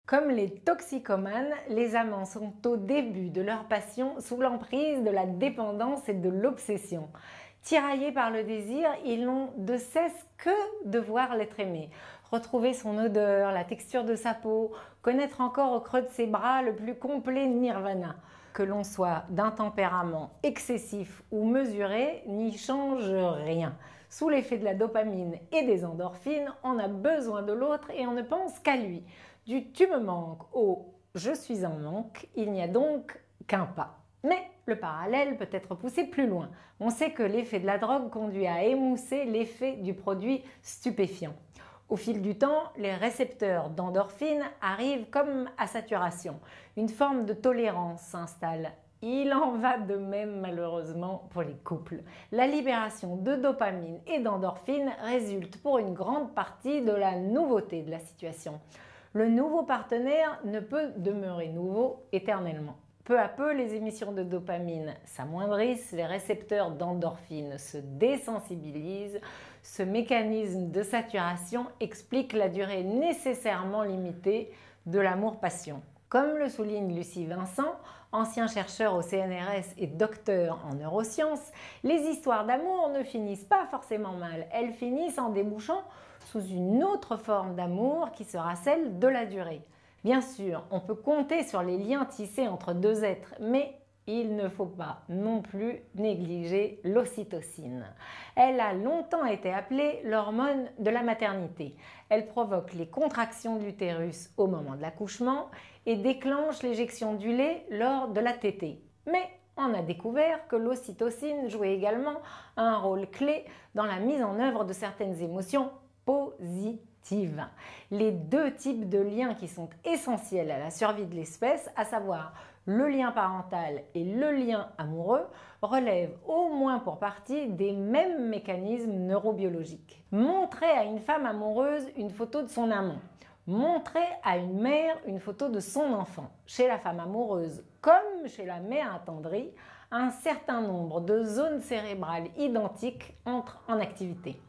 Comme les toxicomanes, les amants sont au début de leur passion sous l'emprise de la dépendance et de l'obsession. Tiraillés par le désir, ils n'ont de cesse que de voir l'être aimé, retrouver son odeur, la texture de sa peau, connaître encore au creux de ses bras le plus complet nirvana. Que l'on soit d'un tempérament excessif ou mesuré n'y change rien. Sous l'effet de la dopamine et des endorphines, on a besoin de l'autre et on ne pense qu'à lui. Du tu me manques au je suis en manque, il n'y a donc qu'un pas. Mais le parallèle peut être poussé plus loin. On sait que l'effet de la drogue conduit à émousser l'effet du produit stupéfiant. Au fil du temps, les récepteurs d'endorphines arrivent comme à saturation. Une forme de tolérance s'installe. Il en va de même malheureusement pour les couples. La libération de dopamine et d'endorphine résulte pour une grande partie de la nouveauté de la situation. Le nouveau partenaire ne peut demeurer nouveau éternellement. Peu à peu, les émissions de dopamine s'amoindrissent, les récepteurs d'endorphine se désensibilisent. Ce mécanisme de saturation explique la durée nécessairement limitée de l'amour-passion. Comme le souligne Lucie Vincent, ancien chercheur au CNRS et docteur en neurosciences, les histoires d'amour ne finissent pas forcément mal. Elles finissent en débouchant sous une autre forme d'amour qui sera celle de la durée. Bien sûr, on peut compter sur les liens tissés entre deux êtres, mais il ne faut pas non plus négliger l'ocytocine. Elle a longtemps été appelée l'hormone de la maternité. Elle provoque les contractions de l'utérus au moment de l'accouchement et déclenche l'éjection du lait lors de la tétée. Mais on a découvert que l'ocytocine jouait également un rôle clé dans la mise en œuvre de certaines émotions positives. Les deux types de liens qui sont essentiels à la survie de l'espèce, à savoir le lien parental et le lien amoureux, relèvent au moins pour partie des mêmes mécanismes neurobiologiques. Montrer à une femme amoureuse une photo de son amant, montrer à une mère une photo de son enfant. Chez la femme amoureuse comme chez la mère attendrie, un certain nombre de zones cérébrales identiques entrent en activité.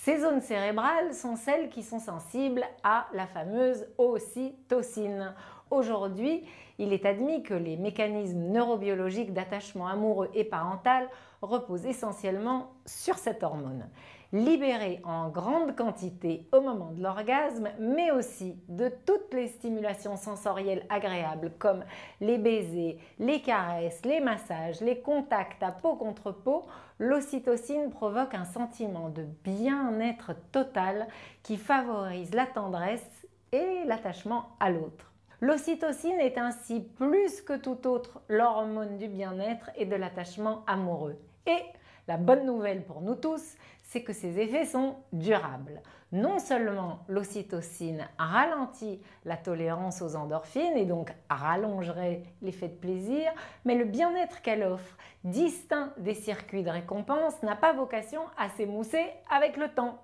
Ces zones cérébrales sont celles qui sont sensibles à la fameuse ocytocine. Aujourd'hui, il est admis que les mécanismes neurobiologiques d'attachement amoureux et parental reposent essentiellement sur cette hormone. Libérée en grande quantité au moment de l'orgasme, mais aussi de toutes les stimulations sensorielles agréables comme les baisers, les caresses, les massages, les contacts à peau contre peau, l'ocytocine provoque un sentiment de bien-être total qui favorise la tendresse et l'attachement à l'autre. L'ocytocine est ainsi plus que tout autre l'hormone du bien-être et de l'attachement amoureux. Et la bonne nouvelle pour nous tous, c'est que ces effets sont durables. Non seulement l'ocytocine ralentit la tolérance aux endorphines et donc rallongerait l'effet de plaisir, mais le bien-être qu'elle offre, distinct des circuits de récompense, n'a pas vocation à s'émousser avec le temps.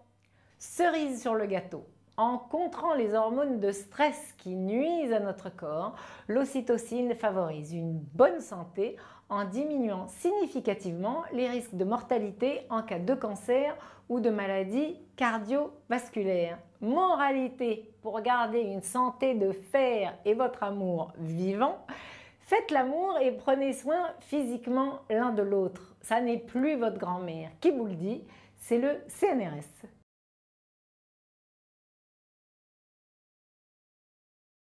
Cerise sur le gâteau. En contrant les hormones de stress qui nuisent à notre corps, l'ocytocine favorise une bonne santé en diminuant significativement les risques de mortalité en cas de cancer ou de maladies cardiovasculaires. Moralité, pour garder une santé de fer et votre amour vivant, faites l'amour et prenez soin physiquement l'un de l'autre. Ça n'est plus votre grand-mère qui vous le dit, c'est le CNRS.